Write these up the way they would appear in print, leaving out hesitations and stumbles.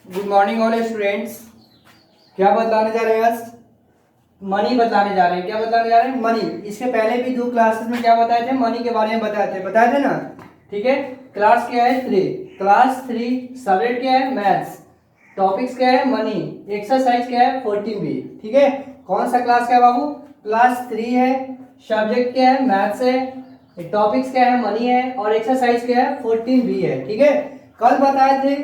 Good morning all students. क्या बतलाने जा रहे हैं आज? मनी बतलाने जा रहे हैं। क्या बतलाने जा रहे हैं? मनी। इसके पहले भी 2 क्लासेस में क्या बताए थे? मनी के बारे में बताए थे ना। ठीक है। क्लास क्या है? 3। क्लास 3 सब्जेक्ट क्या है? मैथ्स। टॉपिक्स क्या है? मनी। एक्सरसाइज क्या है? 14B। ठीक है। कौन सा क्लास का है बाबू? क्लास 3 है। सब्जेक्ट क्या है? मैथ्स है। टॉपिक्स क्या है? मनी है। और एक्सरसाइज क्या है? 14B है। ठीक है। कल बताए थे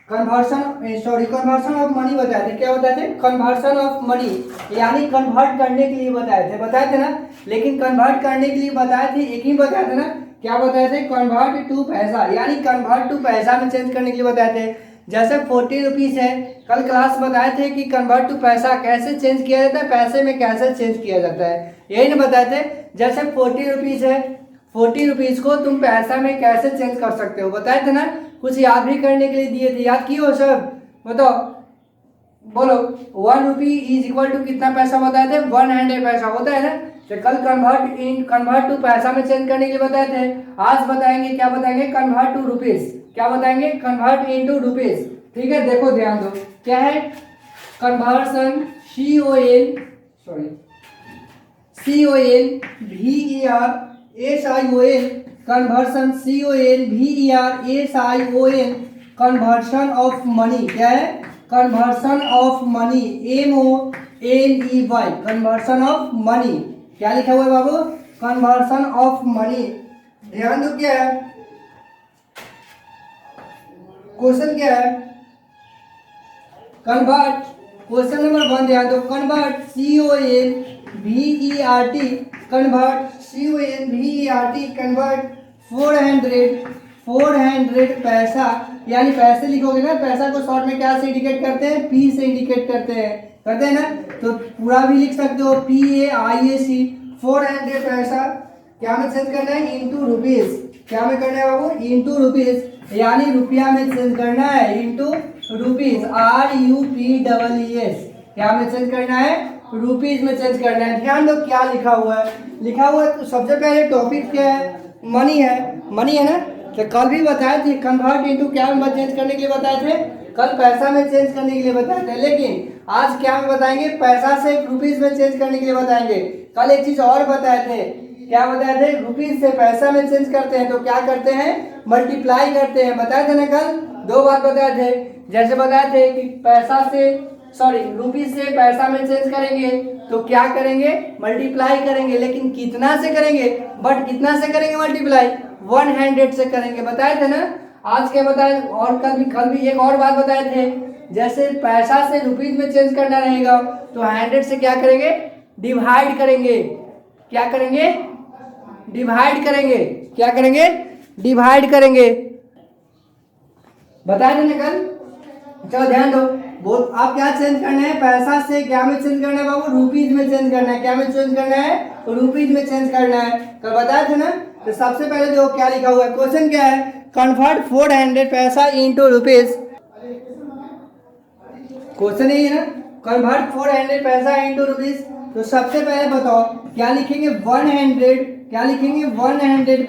कन्वर्शन ऑफ मनी बताए थे। क्या बताए थे? कन्वर्शन ऑफ मनी, यानी कन्वर्ट करने के लिए बताए थे ना। लेकिन कन्वर्ट करने के लिए बताए थे, एक ही बताए थे ना। क्या बताए थे? कन्वर्ट टू पैसा, यानी कन्वर्ट टू पैसा में चेंज करने के लिए बताए थे। जैसे 40 रुपीज है, कल क्लास बताए थे कि कन्वर्ट टू पैसा कैसे चेंज किया जाता है, पैसे में कैसे चेंज किया जाता है, यही ना बताए थे। जैसे 40 रुपीज है, 40 रुपीज को तुम पैसा में कैसे चेंज कर सकते हो, बताए थे ना। कुछ याद भी करने के लिए दिए थे, याद किए हो सब? बताओ, बोलो। 1 रुपी इज इक्वल टू कितना पैसा बताए थे? 100 पैसा होता है ना। तो कल कन्वर्ट टू पैसा में चेंज करने के लिए बताए थे। आज बताएंगे, क्या बताएंगे? Convert to rupees. क्या बताएंगे? Convert into rupees. ठीक है, देखो ध्यान दो, क्या है conversion? CONVERSION conversion, CONVERSION conversion of money. क्या है? Conversion of money, MONEY conversion of money. क्या लिखा हुआ है बाबू? Conversion of money. ध्यान दो, क्या है क्वेश्चन? क्या है? कन्वर्ट। क्वेश्चन नंबर 1 ध्यान दो। Convert, CONVERT convert, CONVERT convert 400 पैसा, यानी पैसे लिखोगे ना। पैसा को शॉर्ट में क्या से इंडिकेट करते हैं? P से इंडिकेट करते हैं ना। तो पूरा भी लिख सकते हो, PAIAC 400 पैसा। क्या में चेंज करना है? Into rupees. क्या में करना है बाबू? इनटू रुपीज, यानी रुपया में चेंज करना है, इनटू रुपीज, RUPEES। क्या में चेंज करना है? रुपीज में चेंज करना है। ध्यान दो क्या लिखा हुआ है। तो सबसे पहले टॉपिक क्या है? मनी है ना। तो कल भी बताए थे कन्वर्ट इनटू क्या में चेंज करने के लिए बताए थे। कल पैसा में चेंज करने के लिए बताए थे, लेकिन आज क्या में बताएंगे? पैसा से रुपीज में चेंज करने के लिए बताएंगे। कल एक चीज और बताए थे। क्या बताए थे? रुपीज से पैसा में चेंज करते हैं तो क्या करते हैं? मल्टीप्लाई करते हैं। बताए थे ना कल, 2 बात बताए थे। जैसे बताए थे कि रुपीज से पैसा में चेंज करेंगे तो क्या करेंगे? मल्टीप्लाई करेंगे। लेकिन कितना से करेंगे? कितना से करेंगे मल्टीप्लाई? 100 से करेंगे। बताए थे ना। आज क्या बताए? और कल भी एक और बात बताए थे। जैसे पैसा से रुपीज में चेंज करना रहेगा तो 100 से क्या करेंगे? डिवाइड करेंगे। क्या करेंगे? डिवाइड करेंगे। क्या करेंगे? डिवाइड करेंगे। बताए थे ना कल। चलो ध्यान दो, आप क्या चेंज करना है? पैसा से क्या में चेंज करना है बाबू? रुपीज में चेंज करना है। क्या में चेंज करना है? रुपीज में चेंज करना है। कल बताए थे ना। तो सबसे पहले देखो क्या लिखा हुआ है। क्वेश्चन क्या है? कन्वर्ट 400 पैसा इनटू रुपीज। क्वेश्चन यही है ना, कन्वर्ट 400 पैसा इनटू रुपीज। तो सबसे पहले बताओ क्या लिखेंगे? 100। क्या लिखेंगे? 100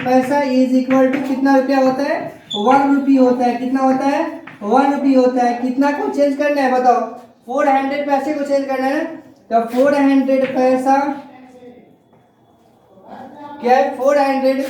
पैसा इज इक्वल टू कितना रुपया होता है? 1 रुपी होता है। कितना होता है? 1 रुपी होता है। कितना को चेंज करना है बताओ? 400 पैसे को चेंज करना है। तो 400 पैसा क्या है? 400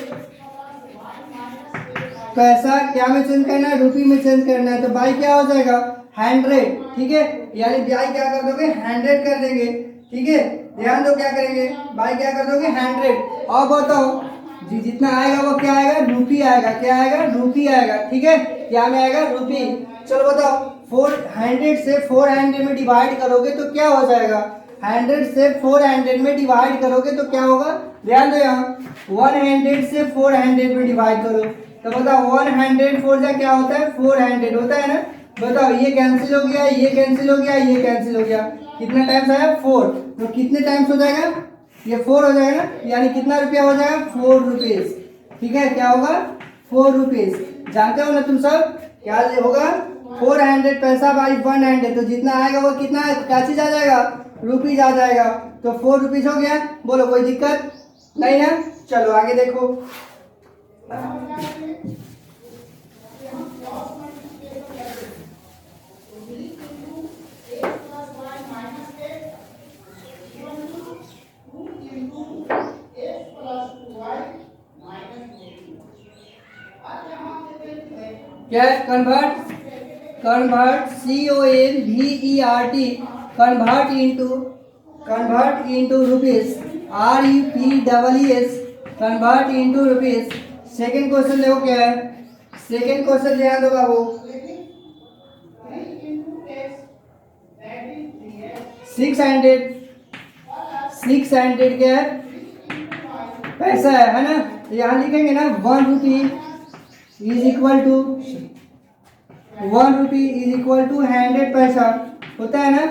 पैसा क्या में चेंज करना है? रुपी में चेंज करना है। तो बाई क्या हो जाएगा? 100। ठीक है, यानी बाई क्या कर दोगे? 100 कर देंगे। ठीक है, ध्यान दो क्या करेंगे? बाई क्या कर दोगे? 100। और बताओ जी, जितना आएगा वो क्या आएगा? रुपी आएगा। क्या आएगा? रुपी आएगा। ठीक है, क्या में आएगा? रुपी। चलो बताओ, 400 से 400 में डिवाइड करोगे तो क्या हो जाएगा? 100 से 400 में डिवाइड करोगे तो क्या होगा? ध्यान दो, यहाँ 100 से 400 में डिवाइड करो तो बताओ 100 4 जा क्या होता है? 400 होता है ना। बताओ, ये कैंसिल हो गया, ये कैंसिल हो गया, ये कैंसिल हो गया। कितना टाइम्स आया? 4। तो कितने टाइम्स हो जाएगा? ये 4 हो जाएगा ना, यानी कितना रुपया हो जाएगा? 4 रुपीज। ठीक है, क्या होगा? 4 रुपीज। जानते हो ना तुम सब क्या होगा? 400 पैसा बाई 100, तो जितना आएगा वो कितना क्या चीज आ जाएगा? रुपीज आ जाएगा। तो 4 रुपीज हो गया। बोलो, कोई दिक्कत नहीं ना। चलो आगे देखो। क्या है? Convert CONVERT convert into rupees RUPEES convert into rupees. Second question देखो क्या है। सेकंड क्वेश्चन ध्यान दो बाबू। 600 क्या है? पैसा है ना। तो यहाँ लिखेंगे ना 1 रुपी इज इक्वल टू 100 पैसा होता है ना।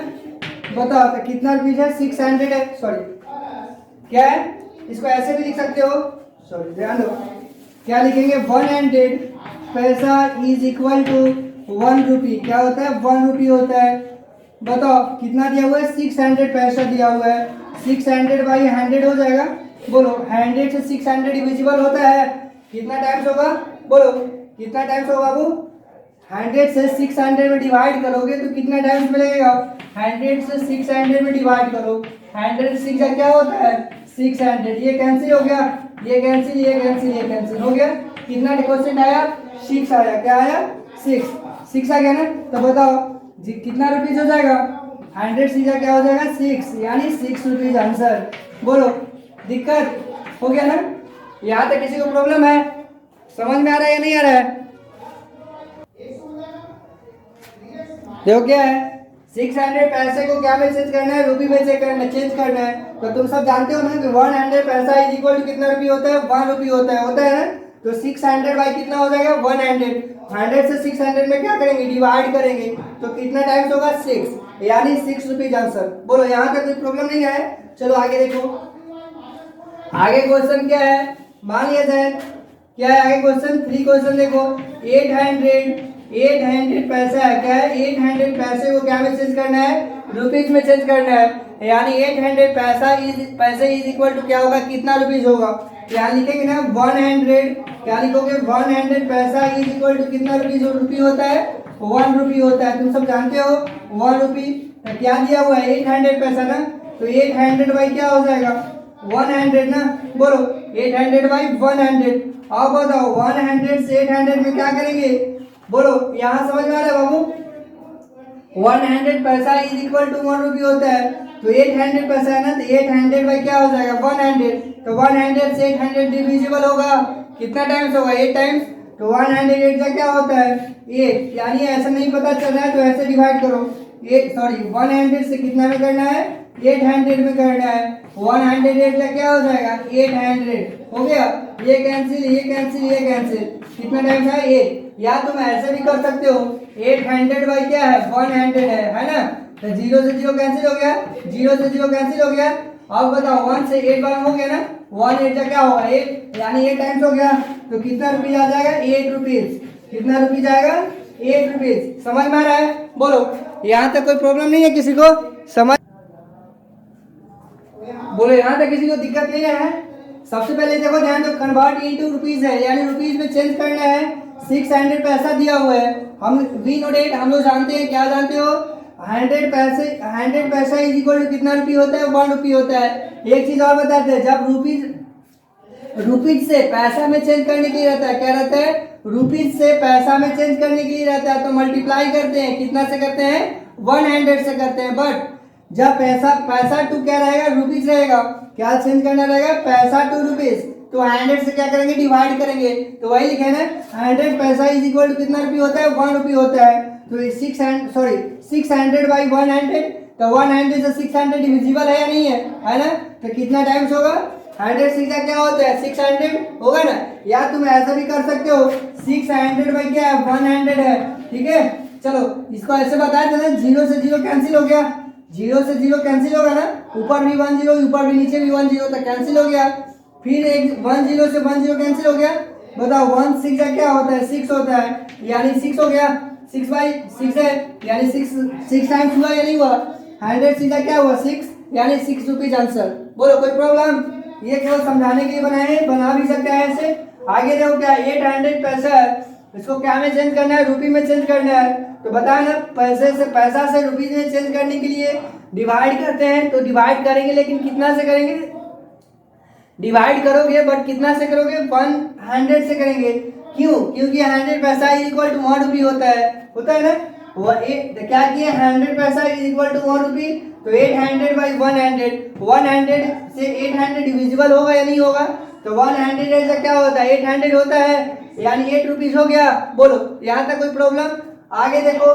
बताओ तो कितना रुपीज है? 600 है। सॉरी क्या है? इसको ऐसे भी लिख सकते हो। सॉरी ध्यान दो, क्या लिखेंगे? 100 पैसा इज इक्वल टू 1 रुपी। क्या होता है? 1 रुपी होता है। बताओ कितना दिया हुआ है? 600 पैसा दिया हुआ है। 600 बाई 100 हो जाएगा। बोलो 100 से 600 डिविजिबल होता है। कितना टाइम्स होगा? बोलो कितना टाइम्स होगा बाबू? 100 से 600 में डिवाइड करोगे तो कितना टाइम्स मिलेगा? 100 से 600 में डिवाइड करो। 100 से 6 क्या होता है? 600। ये कैंसिल हो गया, ये कैंसिल, ये कैंसिल, ये कैंसिल हो गया। कितना क्वेश्चन आया? 6 आया। क्या आया? 6 आ गया ना। तो बताओ जी कितना रुपीज हो जाएगा? 100 सीधा क्या हो जाएगा? 6, यानी 6 रुपीज आंसर। बोलो दिक्कत हो गया ना। यहाँ तक किसी को प्रॉब्लम है? समझ में आ रहा है या नहीं आ रहा है? देखो क्या है, 600 पैसे को क्या में चेंज करना है? रुपी में चेंज करना है। तो तुम सब जानते हो ना कि 100 पैसा इज इक्वल टू कितना रुपी होता है? 1 रुपी होता है ना। तो 600 बाई कितना हो जाएगा? 100। 100 से 600 में क्या करेंगे? डिवाइड करेंगे। तो कितना टाइम्स होगा? 6, यानी 6 रुपीज आंसर। बोलो यहाँ तक कोई प्रॉब्लम नहीं है? चलो आगे देखो। आगे क्वेश्चन क्या है? मान लिया जाए क्या है आगे क्वेश्चन? 3 क्वेश्चन देखो। 800 पैसा है। क्या है? 800 पैसे को क्या में चेंज करना है? रुपीज में चेंज करना है। यानी 800 पैसे इज इक्वल टू क्या होगा? कितना रुपीज होगा? यहाँ लिखेंगे ना 100। क्या लिखोगे? 100 पैसा इज इक्वल टू कितना रुपीज? रुपी होता है 1 रुपी होता है। तुम सब जानते हो 1 रुपी। तो क्या दिया हुआ है? 800 पैसा ना। तो 800 बाई क्या हो जाएगा? 100 ना। बोलो 800 बाई 100। अब बताओ 100 से 800 में क्या करेंगे? बोलो यहाँ समझ में आ रहा है बाबू? 100 पैसा इज इक्वल टू 1 रुपी होता है। तो 800 पैसा है ना। तो 800 बाई क्या हो जाएगा? 100। तो 100 से 800 डिविजिबल होगा। कितना टाइम्स होगा? 8 टाइम्स। तो 108 का क्या होता है? 8। यानी ऐसा नहीं पता चल रहा है तो ऐसे डिवाइड करो। 100 से कितना में करना है? 800 में करना है। 108 का क्या हो जाएगा? 800 हो गया। ये कैंसिल, ये कैंसिल, ये कैंसिल। कितना टाइम्स है? 8। या तुम ऐसे भी कर सकते हो 800 बाई क्या है? 100 है ना। तो 0 से 0 कैंसिल हो गया, 0 से 0 कैंसिल हो गया। अब बताओ 1 से 8 बार हो गया ना। 1 8 का क्या होगा? 8, यानी 8 टाइम्स हो गया। तो कितना रुपीज आ जाएगा? 8 रुपीज। कितना रुपीज आएगा? 8 रुपीज। समझ में आ रहा है? बोलो यहाँ तक कोई प्रॉब्लम नहीं है किसी को? समझ बोलो यहाँ तक किसी को दिक्कत नहीं है? सबसे पहले देखो ध्यान दो, कन्वर्ट इनटू रुपीज है, यानी रुपीज में चेंज करना है। 600 पैसा दिया हुआ है। हम वी नो डेट हम लोग जानते हैं। क्या जानते हो? 100 पैसा इज इक्वल टू कितना रुपी होता है? 1 रुपी होता है। एक चीज और बताते हैं, जब रुपीज से पैसा में चेंज करने के लिए रहता है, क्या रहता है? रुपीज से पैसा में चेंज करने के लिए रहता है तो मल्टीप्लाई करते हैं। कितना से करते हैं? 100 से करते हैं। बट जब पैसा टू क्या रहेगा? रुपीज रहेगा। क्या चेंज करना रहेगा? पैसा टू रुपीज। तो 100 से क्या करेंगे? डिवाइड करेंगे। तो वही लिखे ना 100 पैसा इज इक्वल टू कितना रुपी होता है? 1 रुपी होता है। तो 600 बाई 100। तो 100 से 600 डिविजिबल है या नहीं है ना। तो कितना टाइम्स होगा? 100 6 क्या होता है? 600 होगा ना। या तुम ऐसा भी कर सकते हो 600 बाई क्या है? 100 है। ठीक है, चलो इसको ऐसे बताया था ना, 0 से 0 कैंसिल हो गया। 0 से 0 कैंसिल होगा ना। ऊपर भी 1 0, ऊपर भी नीचे भी 1 0, तो कैंसिल हो गया। फिर एक 1 0 से 1 0 कैंसिल हो गया। बताओ 1 6 का क्या होता है? 6 होता है, यानी 6 हो गया। 6 बाई 6 है, यानी 6 टाइम्स हुआ या नहीं हुआ? 100 सीधा क्या हुआ? 6, यानी 6 रुपीज आंसर। बोलो कोई प्रॉब्लम? ये केवल समझाने के लिए बनाए हैं, बना भी सकते हैं ऐसे। आगे देखो क्या 800 पैसा है, इसको क्या में चेंज करना है? रुपी में चेंज करना है। तो बताया ना पैसा से रुपीज में चेंज करने के लिए डिवाइड करते हैं। तो डिवाइड करेंगे, लेकिन कितना से करेंगे? डिवाइड करोगे बट कितना से करोगे? 100 से करेंगे। क्यों? क्योंकि 100 पैसा इज इक्वल टू 1 रुपी होता है ना। वो क्या किया, 100 पैसा इज इक्वल टू 1 रुपी, तो 800 बाई 100, 100 से 800 डिविजिबल होगा या नहीं होगा? तो 100 ऐसा क्या होता है, 800 होता है, यानी 8 रुपीज हो गया। बोलो यहाँ तक कोई प्रॉब्लम? आगे देखो,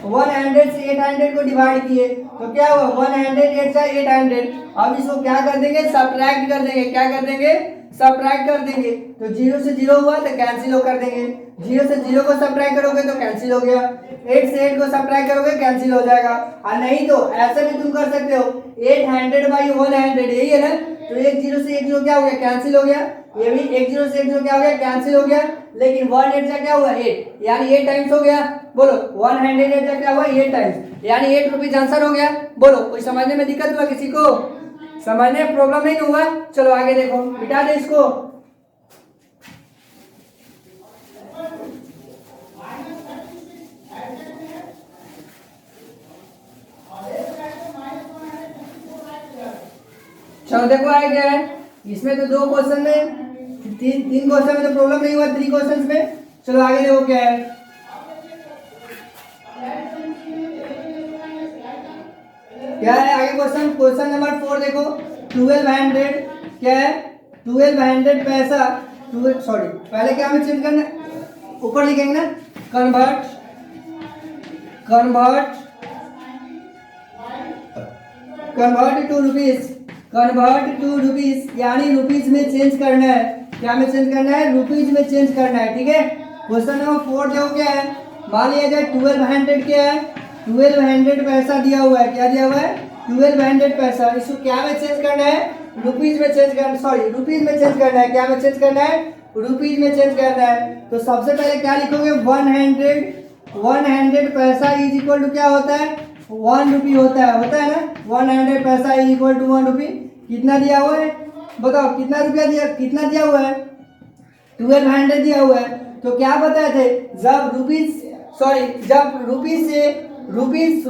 100 से 800 को डिवाइड किए तो क्या हुआ, 100 8 से 800। अब इसको क्या कर देंगे, सब्ट्रैक्ट कर देंगे। क्या कर देंगे, सब्ट्रैक्ट कर देंगे। तो 0 से 0 हुआ तो कैंसिल कर देंगे, 0 से 0 को सब्ट्रैक्ट करोगे तो कैंसिल हो गया, 8 से 8 को सब्ट्रैक्ट करोगे कैंसिल हो जाएगा। और नहीं तो ऐसे भी तुम कर सकते हो, 800 बाई 100, यही है ना, तो 1 0 से 1 0 क्या हो गया, कैंसिल हो गया। ये भी 1 0 से 1 0 क्या हो गया, कैंसिल हो गया। लेकिन 1 8 से क्या हुआ, 8, यानी 8 टाइम्स हो गया। बोलो 108 से क्या हुआ, 8 टाइम्स, यानी 8 रुपीज आंसर हो गया। बोलो कोई समझने में दिक्कत हुआ किसी को? समझने में प्रॉब्लम नहीं हुआ? चलो आगे देखो, मिटा दे इसको। चलो देखो आया क्या है, इसमें तो 2 क्वेश्चन में, तीन क्वेश्चन में तो प्रॉब्लम नहीं हुआ, 3 क्वेश्चन में। चलो आगे देखो क्या है, क्या है आगे क्वेश्चन नंबर 4 देखो। 1200 क्या है, 1200 पैसा, सॉरी पहले क्या हमें चेंज करना है, ऊपर लिखेंगे ना, convert to rupees, convert to rupees, यानी रुपीज में चेंज करना है। क्या में चेंज करना है, रुपीज में चेंज करना है, ठीक है। क्वेश्चन नंबर 4 देखो क्या है, मान लिया जाए 1200 क्या है, 1200 पैसा दिया हुआ है। क्या दिया हुआ है, 1200 पैसा। इसको क्या में चेंज करना है, रुपीज में चेंज करना, सॉरी रुपीज में चेंज करना है। क्या में चेंज करना है, रुपीज में चेंज करना है। तो सबसे पहले क्या लिखोगे, 100 पैसा इज इक्वल टू क्या होता है, 1 रुपी होता है ना। 100 पैसा इज इक्वल टू 1 रुपी। कितना दिया हुआ है, बताओ कितना रुपया दिया, कितना दिया हुआ है, 1200 दिया हुआ है। तो क्या बताए थे, जब रुपीज से रुपीज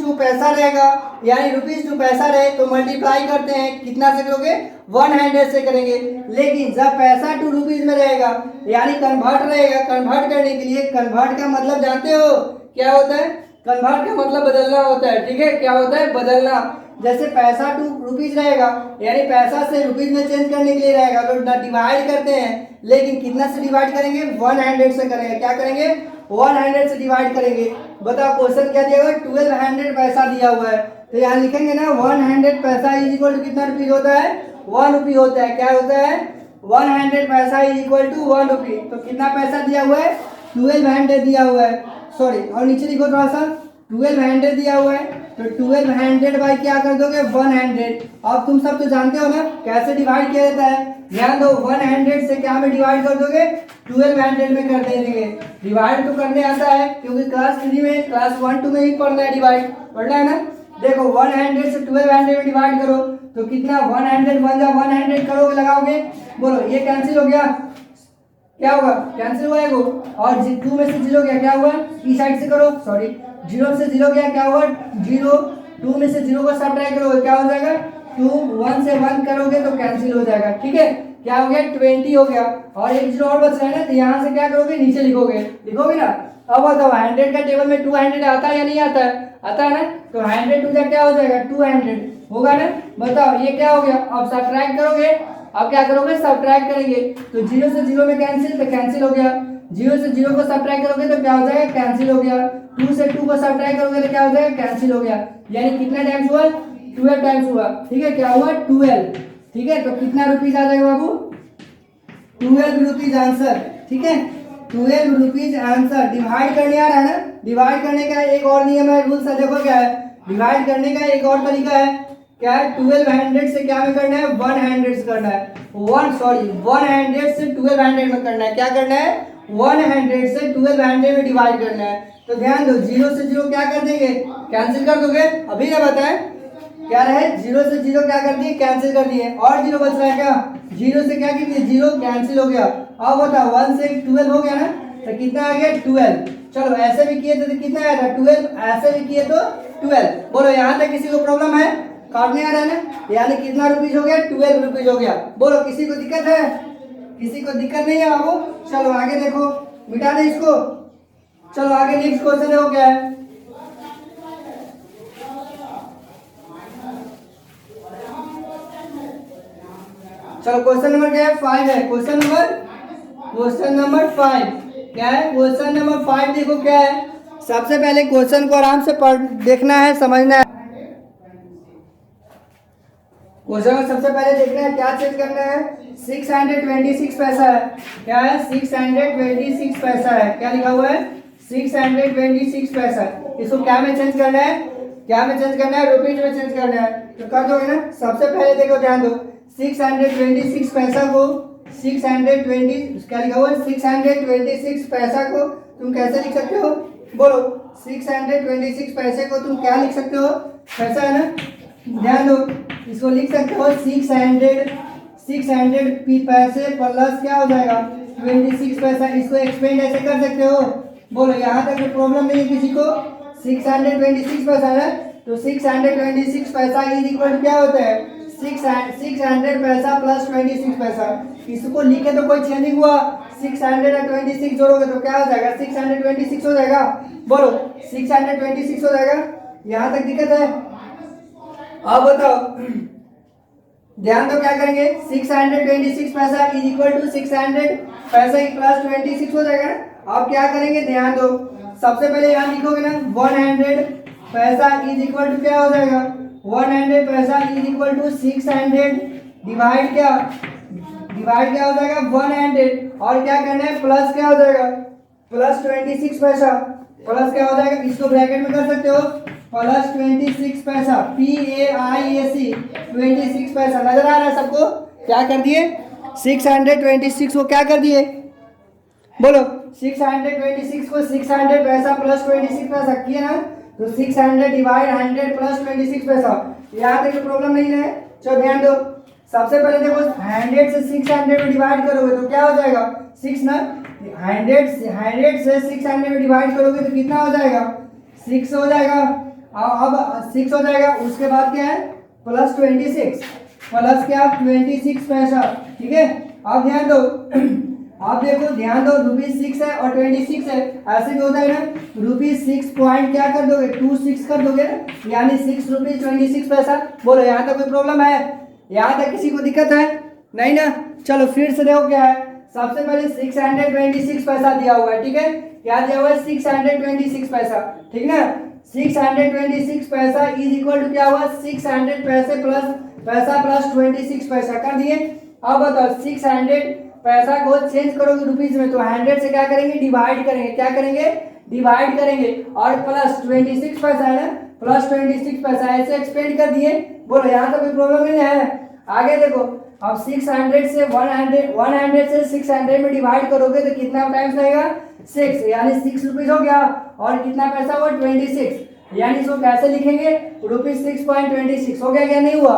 टू पैसा रहेगा, यानी रुपीज टू पैसा रहे तो मल्टीप्लाई करते हैं, कितना से करोगे, 100 से करेंगे। लेकिन जब पैसा टू रुपीज में रहेगा, यानी कन्वर्ट रहेगा, कन्वर्ट करने के लिए, कन्वर्ट का मतलब जानते हो क्या होता है, कन्वर्ट का मतलब बदलना होता है, ठीक है। क्या होता है, बदलना। जैसे पैसा टू रुपीज रहेगा, यानी पैसा से रुपीज में चेंज करने के लिए रहेगा, तो डिवाइड करते हैं। लेकिन कितना से डिवाइड करेंगे, 100 से करेंगे। क्या करेंगे, 100 से डिवाइड करेंगे। बताओ क्वेश्चन क्या दिया हुआ है, 1200 पैसा दिया हुआ है। तो यहाँ लिखेंगे ना, 100 पैसा इज इक्वल टू कितना रुपीज होता है, 1 रुपी होता है। क्या होता है, 100 पैसा इज इक्वल टू 1 रुपी। तो कितना पैसा दिया हुआ है, 1200 दिया हुआ है, सॉरी और नीचे लिखो थोड़ा सा, 1200 दिया हुआ है। तो 1200 बाई क्या कर दोगे, 100। अब तुम सब तो जानते हो ना कैसे डिवाइड किया जाता है। ध्यान दो, 100 से क्या में डिवाइड कर दोगे, 1200 में कर देंगे। डिवाइड तो करने आता है, क्योंकि क्लास 3 में, क्लास 1 2 में ही पढ़ना है, डिवाइड पढ़ना है ना। देखो 100 से 1200 में डिवाइड करो तो कितना, 100 बन जा, 100 करोगे, लगाओगे, बोलो ये कैंसिल हो गया, क्या होगा, कैंसिल हुआ है वो। और 2 में से 0 गया, क्या हुआ, ई साइड से करो, सॉरी 0 से 0 गया, क्या हुआ 0, 2 में से 0 को सब्ट्रैक्ट करोगे, क्या हो जाएगा 2, 1 से 1 करोगे तो कैंसिल हो जाएगा, ठीक है। क्या हो गया, 20 हो गया। और एक 0 और बच रहा है ना, तो यहाँ से क्या करोगे, नीचे लिखोगे ना। अब बताओ 100 का टेबल में 200 आता है या नहीं आता है, आता है ना। तो 100 टू क्या हो जाएगा, 200 होगा ना। बताओ ये क्या हो गया, अब सब्ट्रैक्ट करोगे, अब क्या करोगे, सब्ट्रैक्ट करेंगे। तो 0 से 0 में कैंसिल, तो कैंसिल हो गया। 0 से 0 को सब्ट्रैक्ट करोगे तो क्या हो जाएगा, कैंसिल हो गया। 2 से 2 को सब्ट्रैक्ट करोगे तो क्या हो जाएगा, कैंसिल हो गया। यानी कितना टाइम्स हुआ, 12 टाइम्स हुआ, ठीक है। क्या हुआ, 12, ठीक है। तो कितना रुपीज आ जाएगा बाबू, 12 रुपीज आंसर, ठीक है। 12 रुपीज आंसर। डिवाइड करने आ रहा है ना, डिवाइड करने का एक और नियम है, रूल्स है, देखो क्या है। डिवाइड करने का एक और तरीका है, क्या है, 1200 से क्या में करना है, 100 से करना है। 100 से 1200 में करना है। क्या करना है, 100 से 1200 में डिवाइड करना है। तो ध्यान दो, 0 से 0 क्या कर देंगे, कैंसिल कर दोगे। अभी ना बताएं क्या रहे, 0 से 0 क्या कर दिए, कैंसिल कर दिए। और 0 बच रहा है क्या, 0 से क्या किए, 0 कैंसिल हो गया। अब बताओ 1 से 12 हो गया ना, तो कितना आ गया, 12। चलो ऐसे भी किए तो कितना आएगा, 12, ऐसे भी किए तो 12। बोलो यहाँ तक किसी को प्रॉब्लम है, काटने आ रहा है ना, यानी कितना रुपीज हो गया, 12 रुपीज हो गया। बोलो किसी को दिक्कत है, किसी को दिक्कत नहीं है बाबू? चलो आगे देखो, मिटा दे इसको। चलो आगे नेक्स्ट क्वेश्चन देखो क्या है। चलो क्वेश्चन नंबर क्या है? 5 है। क्वेश्चन नंबर 5 क्या है? क्वेश्चन नंबर 5 देखो क्या है। सबसे पहले क्वेश्चन को आराम से पढ़ देखना है, समझना है। क्वेश्चन में सबसे पहले देखना है क्या चेंज करना है। 626 पैसा है। क्या है? 626 पैसा है। क्या लिखा हुआ है? 626 पैसा। इसको क्या में चेंज करना है? क्या में चेंज करना है? रुपीज में चेंज करना है। तो कर दोगे ना? सबसे पहले देखो, ध्यान दो, 626 पैसा को 620 क्या लिखा हुआ है? 626 पैसा को तुम कैसे लिख सकते हो? बोलो, 626 पैसे को तुम क्या लिख सकते हो? पैसा है ना? ध्यान दो, इसको लिख सकते हो 600 पैसे प्लस क्या हो जाएगा? 26 पैसा। इसको एक्सपेंड ऐसे कर सकते हो। बोलो, यहाँ तक प्रॉब्लम नहीं है किसी को? 626 पैसा है, तो 626 पैसा इज इक्वल क्या होता है? 600 पैसा प्लस 26 पैसा। इसको लिखे तो कोई चेंजिंग हुआ? 600 और 26 जोड़ोगे तो क्या हो जाएगा? 626 हो जाएगा। बोलो, 626 हो जाएगा। यहाँ तक दिक्कत है? अब बताओ, ध्यान दो, क्या करेंगे? 626 पैसा इज इक्वल टू 600 पैसा प्लस 26 हो जाएगा। अब क्या करेंगे? ध्यान दो, सबसे पहले यहाँ लिखोगे ना, 100 पैसा इज इक्वल टू क्या हो जाएगा? 100 पैसा इज इक्वल टू 600 डिवाइड क्या हो जाएगा? 100। और क्या करना है? प्लस क्या हो जाएगा? प्लस 26 पैसा। प्लस क्या हो जाएगा? इसको ब्रैकेट में कर सकते हो, प्लस 26 पैसा, PAISE 26 पैसा। नजर आ रहा है सबको? क्या कर दिए? 626 को क्या कर दिए? बोलो, 626 को 600 पैसा प्लस 26 पैसा किए ना, तो 600 डिवाइड 100 प्लस 26 पैसा। यहाँ तक प्रॉब्लम नहीं है? चलो ध्यान दो, सबसे पहले देखो, 100 से 600 में डिवाइड करोगे तो क्या हो जाएगा? 6 ना। 100 से 600 में डिवाइड करोगे तो कितना हो जाएगा? 6 हो जाएगा। अब 6 हो जाएगा। उसके बाद क्या है? प्लस 26 प्लस क्या? 26 पैसा। ठीक है, अब ध्यान दो, आप देखो, ध्यान दो, ₹6 है और 26 है, ऐसे भी होता है ना। ₹6 पॉइंट क्या कर दोगे? 26 कर दोगे ना, यानी ₹6.26 पैसा। बोलो, यहाँ तक कोई प्रॉब्लम है? यहाँ तक किसी को दिक्कत है? नहीं ना। चलो फिर से देखो क्या है। सबसे पहले 626 पैसा दिया हुआ है। ठीक है, क्या दिया हुआ है? 626 पैसा। ठीक ना, 626 पैसा इज इक्वल टू क्या हुआ? 600 पैसे प्लस पैसा प्लस 26 पैसा कर दिए। अब बताओ, 600 पैसा को चेंज करोगे रुपीज में, तो 100 से क्या करेंगे? डिवाइड करेंगे। क्या करेंगे? डिवाइड करेंगे। और प्लस 26 पैसा है ना, प्लस 26 पैसा ऐसे एक्सपेंड कर दिए। बोलो, यहाँ तो कोई प्रॉब्लम नहीं है? आगे देखो, अब 600 से 100 से 600 में डिवाइड करोगे तो कितना टाइम्स लगेगा? 6, यानी 6 रुपीज हो गया। और कितना पैसा हुआ? 26, यानी इसको कैसे लिखेंगे? ₹6.26 हो गया। क्या नहीं हुआ?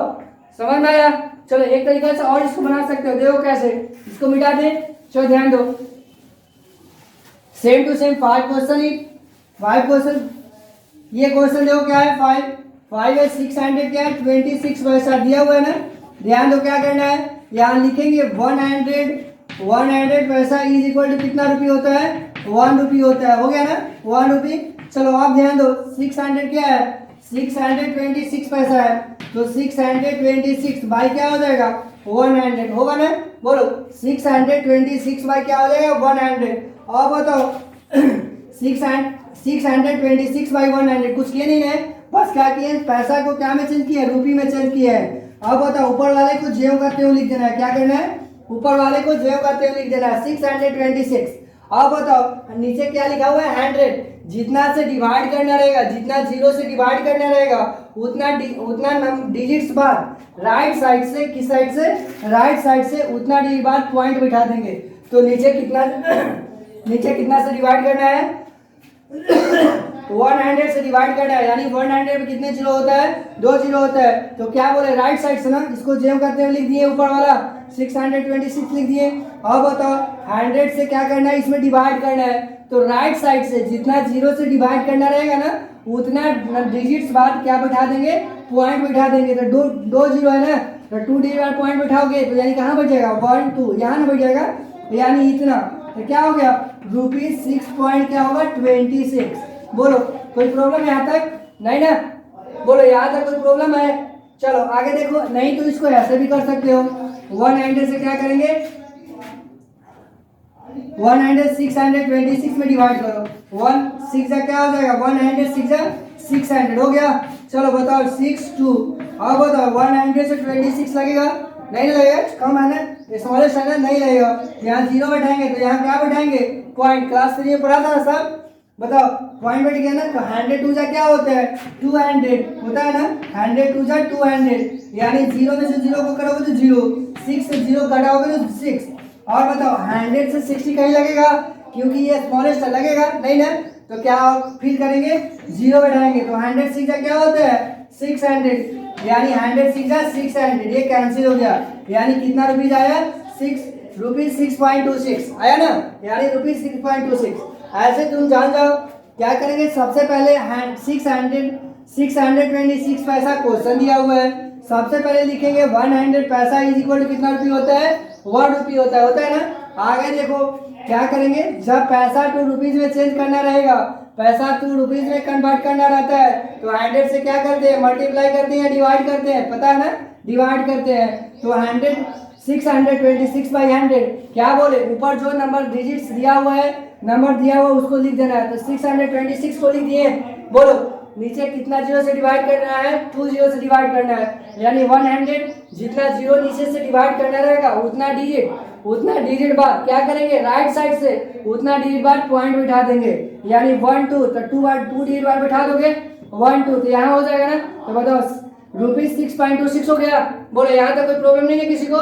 समझ में आया? चलो एक तरीका से और इसको बना सकते हो, देखो कैसे। इसको मिटा दे। चलो ध्यान दो, सेम टू सेम 5 क्वेश्चन। ये क्वेश्चन देखो क्या है? 5 है, 600 क्या है? 26 पैसा दिया हुआ है ना। ध्यान दो, क्या करना है? यहाँ लिखेंगे 100 पैसा इज इक्वल टू कितना रुपये होता है? 1 रुपये होता है। हो गया ना, 1 रुपये। चलो आप ध्यान दो, 600 क्या है? 626 पैसा है, तो 626 बाई क्या हो जाएगा? 100 होगा ना। बोलो, 626 बाई क्या हो जाएगा? 100। अब बताओ, 626 बाई 100 कुछ किए नहीं है, बस क्या किए? पैसा को क्या में चेंज किया है? रुपये में चेंज किया है। अब बताओ, ऊपर वाले को जेव करते हुए लिख देना है। क्या करना है? ऊपर वाले को जेव करते हुए लिख देना है 626। अब बताओ, नीचे क्या लिखा हुआ है? 100। जितना से डिवाइड करना रहेगा, जितना 0 से डिवाइड करना रहेगा, उतना डिजिट्स बाद राइट साइड से, किस साइड से? राइट साइड से उतना बाद पॉइंट बिठा देंगे। तो नीचे कितना से डिवाइड करना है? 100 से डिवाइड करना है, यानी 100 में कितने जीरो होता है? 2 जीरो होता है। तो क्या बोले? राइट साइड से ना, इसको जेम करते हुए लिख दिए, ऊपर वाला 626 लिख दिए। अब बताओ, 100 से क्या करना है? इसमें डिवाइड करना है। तो राइट साइड से जितना 0 से डिवाइड करना रहेगा ना, उतना डिजिट्स बाद क्या बैठा देंगे, पॉइंट बैठा देंगे। तो दो जीरो है ना, तो 2 डिजिट बाद पॉइंट बैठाओगे तो यानी कहाँ बैठ जाएगा, 1 2 यहाँ ना बैठ जाएगा, यानी इतना। तो क्या हो गया, ₹6 पॉइंट क्या होगा 26। बोलो कोई प्रॉब्लम यहाँ तक, नहीं ना, बोलो यहाँ तक कोई प्रॉब्लम है। चलो आगे देखो, नहीं तो इसको ऐसे भी कर सकते हो, 100 से क्या करेंगे, 626 में डिवाइड करो, 1 6 क्या हो जाएगा, 600 हो गया। चलो बताओ 6 2, अब बताओ 100 से 26 लगेगा, नहीं लगेगा, कम है ना, स्मॉलेस्ट है ना, नहीं लगेगा। यहाँ जीरो बैठाएंगे तो यहाँ क्या बैठाएंगे, पॉइंट। क्लास 3 में पढ़ा था ना सब, बताओ पॉइंट बैठ गया ना, तो 100 2 जा क्या होता है, 200 होता है ना, 100 2 जा 200, यानी जीरो में से जीरो को करोगे तो जीरो, 6 से जीरो घटाओगे तो 6। और बताओ 100 से 60 कहीं लगेगा, क्योंकि ये स्मॉलेस्ट लगेगा नहीं ना, तो क्या फिर करेंगे, जीरो बैठाएंगे, तो 100 6 जा क्या होता है 600, यानी 100 6 जा 600, ये कैंसिल हो गया, यानी कितना रुपीज आया, ₹6.26 आया ना, यानी ₹6.26। ऐसे तुम जान जाओ क्या करेंगे, सबसे पहले 626 पैसा क्वेश्चन दिया हुआ है, सबसे पहले लिखेंगे 100 पैसा इज इक्वल टू कितना रुपये होता है, 1 रुपये होता है ना। आगे देखो क्या करेंगे, जब पैसा टू रुपीज में चेंज करना रहेगा, पैसा टू रुपीज में कन्वर्ट करना रहता है, तो 100 से क्या करते हैं, मल्टीप्लाई करते हैं, डिवाइड करते हैं, पता है ना, डिवाइड करते हैं। तो 626/100 क्या बोले, ऊपर जो नंबर डिजिट्स दिया हुआ है, नंबर दिया हुआ उसको लिख देना है, तो 626 को लिख दिए। बोलो नीचे कितना जीरो से डिवाइड करना है, 2 जीरो से डिवाइड करना है, यानी 100 जितना जीरो नीचे से डिवाइड करना रहेगा उतना डिजिट बाद क्या करेंगे, राइट साइड से उतना डिजिट बाद पॉइंट बिठा देंगे, यानी 1 2, तो 2 डिजिट बाद बिठा दोगे 1 2, तो यहाँ हो जाएगा ना। तो बताओ ₹6.26 हो गया। बोलो यहाँ तक कोई प्रॉब्लम नहीं है किसी को,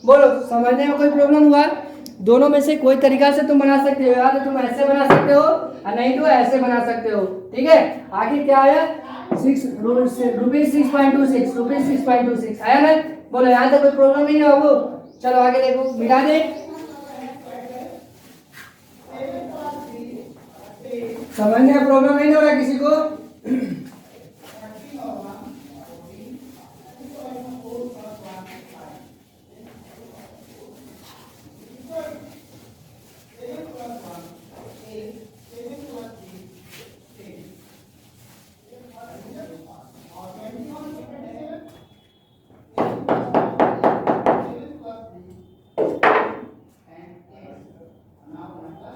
बोलो समझने में कोई प्रॉब्लम हुआ, दोनों में से कोई तरीका से तुम बना सकते हो, या तो तुम ऐसे बना सकते हो और नहीं तो ऐसे बना सकते हो, ठीक है। आखिर क्या आया, ₹6.26 आया ना, बोलो यहाँ तक कोई प्रॉब्लम नहीं है बाबू। चलो आगे देखो, मिटा दे, समझने में प्रॉब्लम नहीं हो रहा किसी को।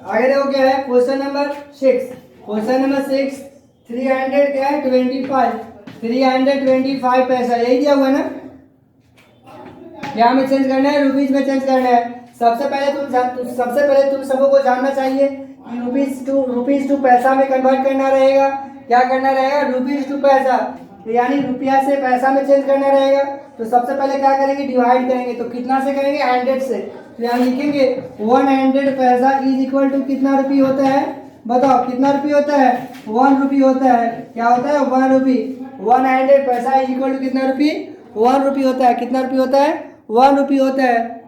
आगे देखो क्या है, क्वेश्चन नंबर 6, 300 क्या है 325 पैसा, यही दिया हुआ है ना, क्या में चेंज करना है, रुपीज में चेंज करना है। सबसे पहले तुम सबको को जानना चाहिए कि रुपीज टू पैसा में कन्वर्ट करना रहेगा, क्या करना रहेगा, रुपीज टू पैसा, यानी रुपया से पैसा में चेंज करना रहेगा। तो सबसे पहले क्या करेंगे, डिवाइड करेंगे, तो कितना से करेंगे, 100 से, तो यहाँ लिखेंगे 100 पैसा इज इक्वल टू कितना रुपये होता है, बताओ कितना रुपये होता है, 1 रुपये होता है, क्या होता है 1 रुपये, 100 पैसा इज इक्वल टू कितना रुपये, 1 रुपये होता है, कितना रुपये होता है, 1 रुपये होता है,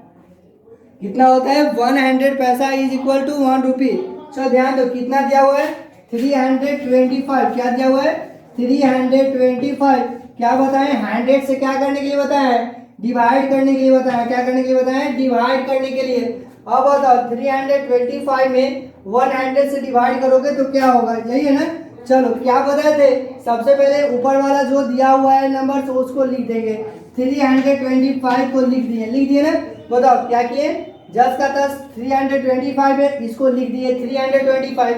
कितना होता है 100 पैसा इज इक्वल टू 1 रुपये। चलो ध्यान दो कितना दिया हुआ है, 325, क्या दिया हुआ है 325, क्या बताएं 100 से क्या करने के लिए बताया है, डिवाइड करने के लिए बताया, क्या करने के लिए बताया, डिवाइड करने के लिए। अब बताओ 325 में 100 से डिवाइड करोगे तो क्या होगा, यही है ना। चलो क्या बताए थे, सबसे पहले ऊपर वाला जो दिया हुआ है नंबर तो उसको लिख देंगे, 325 को लिख दिए ना। बताओ क्या किए, 10 का 10 325 है, इसको लिख दिए 325,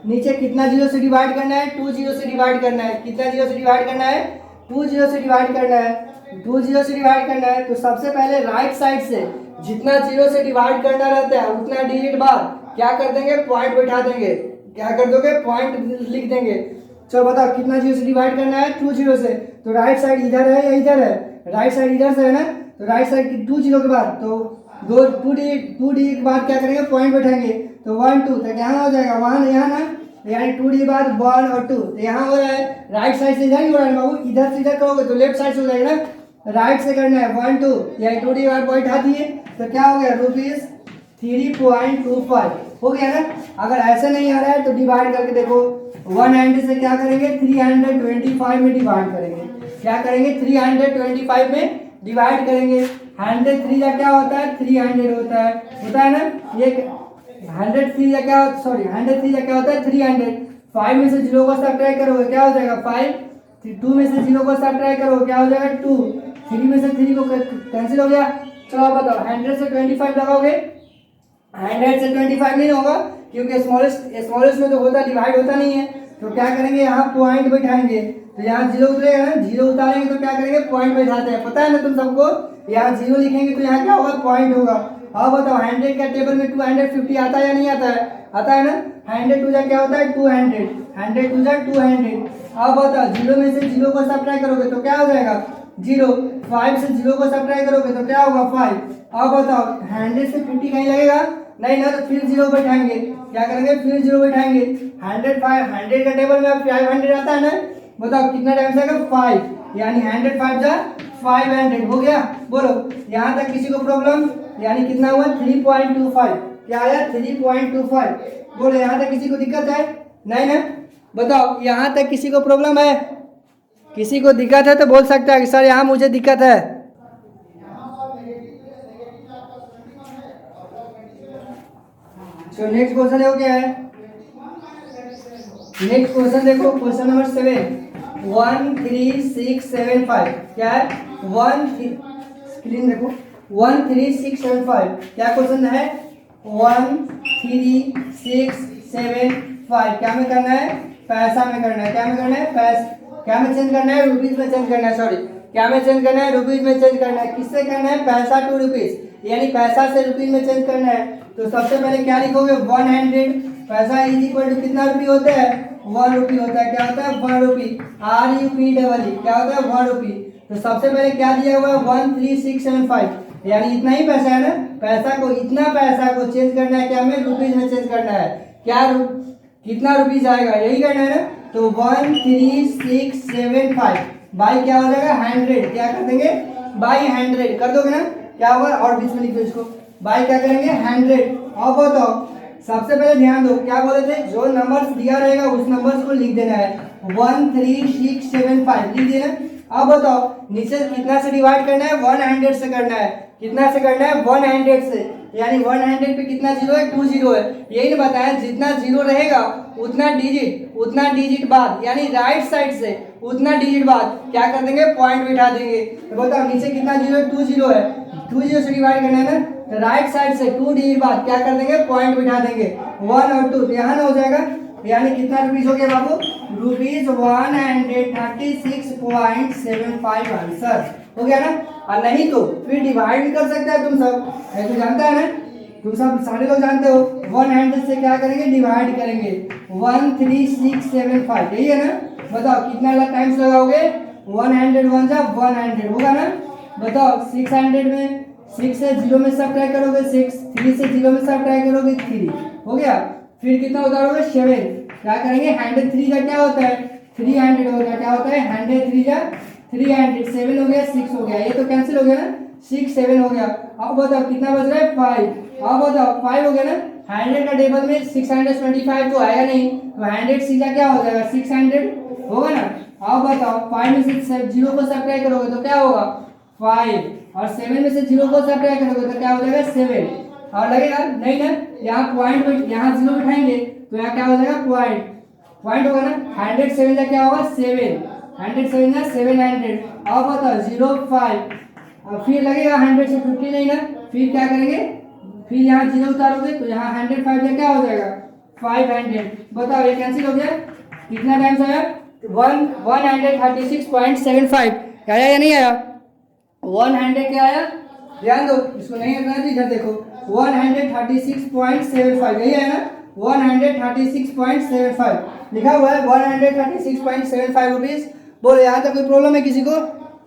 नीचे कितना जीरो से डिवाइड करना है, 2 जीरो से डिवाइड करना है, कितना जीरो से डिवाइड करना है, 2 जीरो से डिवाइड करना है, 2 जीरो से डिवाइड करना है। तो सबसे पहले राइट साइड से जितना जीरो से डिवाइड करना रहता है उतना डिजिट बाद क्या कर देंगे, पॉइंट बैठा देंगे, क्या कर दोगे, पॉइंट लिख देंगे। चलो बताओ कितना जीरो से डिवाइड करना है, 2 जीरो से, तो राइट साइड इधर है या इधर है, राइट साइड इधर से है ना, तो राइट साइड की 2 जीरो के बाद तो 2 डी के बाद क्या करेंगे, पॉइंट बैठाएंगे, तो 1 2, तो यहाँ हो जाएगा, वहाँ यहाँ ना, यानी 2 डी के बाद 1 और 2, तो यहाँ हो रहा है राइट साइड से, इधर नहीं हो रहा है बाबू, इधर से इधर करोगे तो लेफ्ट साइड से हो जाएगा ना, राइट से करना है 1 2, यानी 2 डी के बाद पॉइंट हटा दिए, तो क्या हो गया ₹3.25। हो गया ना। अगर ऐसा नहीं आ रहा है तो डिवाइड करके देखो, 100 से क्या करेंगे 325 में डिवाइड करेंगे। क्या करेंगे 325 में डिवाइड करेंगे। 103 का क्या होता है 300 होता है ना। ये 103 का क्या, सॉरी 103 का क्या होता है 300। 5 में से 0 को सब्ट्रैक्ट करोगे क्या हो जाएगा 5। 2 में से 0 को सब्ट्रैक्ट करोगे क्या हो जाएगा 2। 3 में से 3 को कैंसिल हो गया। चलो आप बताओ 100 से 25 लगाओगे, 100 से 25 नहीं होगा क्योंकि स्मॉलेस्ट में तो होता डिवाइड होता नहीं है। तो क्या करेंगे यहाँ पॉइंट बैठाएंगे। तो यहाँ 0 उतरेगा ना, 0 उतारेंगे तो क्या करेंगे पॉइंट बैठाते हैं, पता है ना तुम सबको। यहाँ 0 लिखेंगे तो यहाँ क्या होगा पॉइंट होगा। अब बताओ 100 का टेबल में 250 आता है या नहीं आता है, आता है ना। 100 टू जा क्या होता है 200, 100 टू जा 200। अब बताओ 0 में से 0 को सब्ट्रैक्ट करोगे तो क्या हो जाएगा 0। 5 से 0 को सब्ट्रैक्ट करोगे तो क्या होगा 5। अब बताओ 100 से 50 कहीं लगेगा नहीं ना, तो फिर 0 बैठाएंगे। क्या करेंगे फिर 0 बैठाएंगे। 100 का टेबल में अब 500 आता है ना, बताओ कितना टाइम से आएगा 5, यानी 100 5 जा 500 हो गया। बोलो यहाँ तक किसी को प्रॉब्लम, यानी कितना हुआ 3.25, क्या आया 3.25। बोलो यहाँ तक किसी को दिक्कत है नहीं ना। बताओ यहाँ तक किसी को प्रॉब्लम है, किसी को दिक्कत है तो बोल सकता है कि सर यहाँ मुझे दिक्कत है। तो नेक्स्ट क्वेश्चन हो क्या है, नेक्स्ट क्वेश्चन देखो, क्वेश्चन नंबर 7 13675 क्या है 1 देखो 13675 क्या क्वेश्चन है 13675 क्या में करना है पैसा में करना है। क्या में करना है पैसा, क्या में चेंज करना है रुपीज में चेंज करना है, सॉरी क्या में चेंज करना है रुपीज में चेंज करना है। किससे करना है पैसा टू रुपीज, यानी पैसा से रुपीज में चेंज करना है। तो सबसे पहले क्या लिखोगे 100, पैसा इज इक्वल टू कितना रुपये होता है 1 रुपी होता है। क्या होता है 1 रुपी, RUPEE क्या होता है 1 रुपी। तो सबसे पहले क्या दिया हुआ है 13675, यानी इतना ही पैसा है ना। पैसा को इतना पैसा को चेंज करना है क्या में रुपीज में चेंज करना है। क्या कितना रुपीज आएगा यही करना है ना। तो 13675 बाई क्या हो जाएगा 100, क्या कर देंगे बाई 100 कर दोगे ना, क्या होगा और बीच में लिख दो इसको बाई क्या करेंगे 100। अब बताओ सबसे पहले ध्यान दो क्या बोले थे, जो नंबर्स दिया रहेगा उस नंबर्स को लिख देना है 13675 लिख देना। अब बताओ नीचे कितना से डिवाइड करना है 100 से करना है। कितना से करना है 100 से, यानी 100 पे कितना जीरो है 2 जीरो है। यही ना बताया जितना जीरो रहेगा उतना डिजिट बाद, यानी राइट साइड से उतना डिजिट बाद क्या कर देंगे पॉइंट बिठा देंगे। तो बताओ नीचे कितना जीरो है 2 जीरो है, 2 जीरो से डिवाइड करना है ना, तो राइट साइड से 2 डिजिट बाद क्या कर देंगे पॉइंट बिठा देंगे 1 और 2, तो यहाँ ना हो जाएगा। यानी कितना रुपीज हो गया बाबू रुपीज 136.75 आंसर हो गया ना। और नहीं तो फिर डिवाइड भी कर सकता है तुम सब, तो जानता है ना तुम सब सारे लोग जानते हो। 100 से क्या करेंगे डिवाइड करेंगे 13675 यही है ना। बताओ कितना टाइम्स लगाओगे 100 1 जा 100 होगा ना। बताओ 600 में 6 से 0 में सब्ट्रैक्ट करोगे 6, 3 से 0 में सब्ट्रैक्ट करोगे 3 हो गया। फिर कितना उतारोगे 7, क्या करेंगे 103 का क्या होता है 300 होता है। क्या होता है 103 का 300, 7 हो गया 6 हो गया, ये तो कैंसिल हो गया ना 6 7 हो गया। अब बताओ कितना बच रहा है 5, अब बताओ 5 हो गया ना। 100 का टेबल में 625 तो आएगा नहीं, तो 100 सीधा क्या हो जाएगा 600 होगा ना। अब बताओ 5 में से 0 को सब्ट्रैक्ट करोगे तो क्या होगा 5, और 7 में से 0 को सब्ट्रैक्ट करोगे तो क्या हो जाएगा 7, और लगेगा नहीं ना। यहाँ पॉइंट यहाँ 0 बिठाएंगे तो यहाँ क्या हो जाएगा पॉइंट होगा ना। 107 का क्या होगा 7, 107 ना 700। अब बताओ 05, और फिर लगेगा 100 से 50 नहीं ना, फिर क्या करेंगे फिर यहाँ 0 उतारोगे तो यहाँ 105 का क्या हो जाएगा 500। बताओ ये कैंसिल हो गया, कितना टाइम्स आया 136.75 आया या नहीं आया 100 क्या आया, ध्यान दो इसको नहीं करना चाहिए। इधर देखो 136.75 यही है ना 136.75 लिखा हुआ है 136.75 रुपीज। बोलो यहाँ तक कोई प्रॉब्लम है किसी को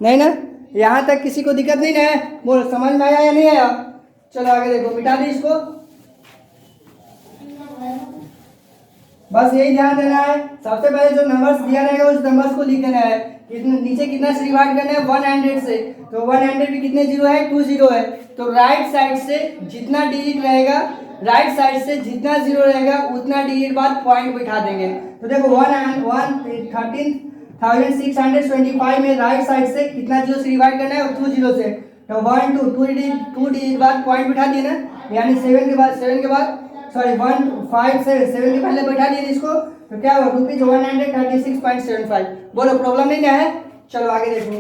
नहीं ना, यहाँ तक किसी को दिक्कत नहीं ना है। बोलो समझ में आया या नहीं आया। चलो आगे देखो, मिटा दी इसको, बस यही ध्यान देना है। सबसे पहले जो नंबर्स दिया रहेगा उस नंबर्स को लिख देना है। नीचे कितना से डिवाइड करना है 100 से, तो 100 पे कितने जीरो है 2 जीरो है, तो राइट साइड से जितना डिजिट रहेगा राइट साइड से जितना जीरो रहेगा उतना डिजिट बाद पॉइंट बिठा देंगे। तो देखो 13,625 में राइट साइड से कितना जीरो से डिवाइड करना है, 2 जीरो से, तो 1 2 डिजिट बाद पॉइंट बिठा दिए ना, यानी 7 के बाद 1 5 7 के पहले बैठा दिए इसको, तो क्या हुआ ₹136.75। बोलो प्रॉब्लम नहीं ना है। चलो आगे देखो।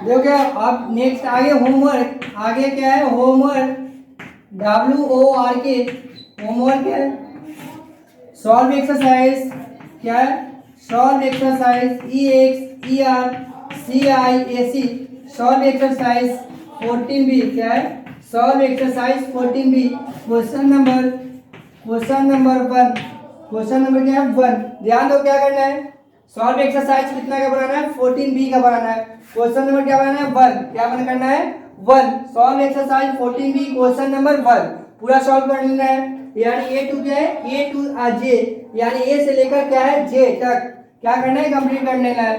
देखो क्या अब नेक्स्ट आगे होमवर्क, आगे क्या है होमवर्क, WORK होमवर्क है सॉल्व एक्सरसाइज, क्या है solve exercise EXERCIAC solve exercise 14B, क्या है solve exercise 14B। Question number 1, question number क्या है 1। ध्यान दो क्या करना है, सॉल्व एक्सरसाइज कितना का बनाना है 14B का बनाना है। क्वेश्चन नंबर क्या बनाना है 1, क्या बना करना है 1। Solve exercise 14B question number 1 पूरा सॉल्व कर लेना है, यानी A टू क्या है A टू J, यानी A से लेकर क्या है J तक क्या करना है कंप्लीट कर लेना है।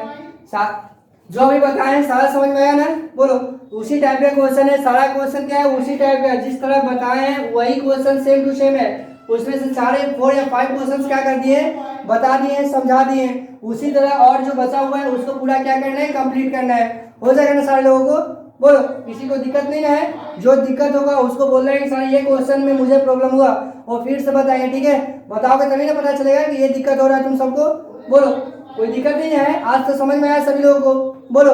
जो भी बताएं सारा समझ में आया ना, बोलो उसी टाइप का क्वेश्चन है, सारा क्वेश्चन क्या है उसी टाइप का, जिस तरह बताए हैं वही क्वेश्चन सेम टू सेम है। उसमें से सारे 4 या 5 क्वेश्चन क्या कर दिए बता दिए समझा दिए, उसी तरह और जो बचा हुआ है उसको पूरा क्या करना है कंप्लीट करना है। हो जाएगा ना सारे लोगों को, बोलो किसी को दिक्कत नहीं ना है। जो दिक्कत होगा उसको बोल रहे हैं सर ये क्वेश्चन में मुझे प्रॉब्लम हुआ, और फिर से बताएंगे, ठीक है बताओगे तभी ना पता चलेगा कि ये दिक्कत हो रहा है तुम सबको। बोलो कोई दिक्कत नहीं है, आज तो समझ में आया सभी लोगों को। बोलो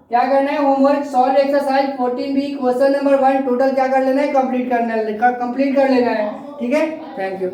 क्या करना है homework solve exercise 14B question number 1 total क्या कर लेना है कंप्लीट कर लेना है, ठीक है। Thank you.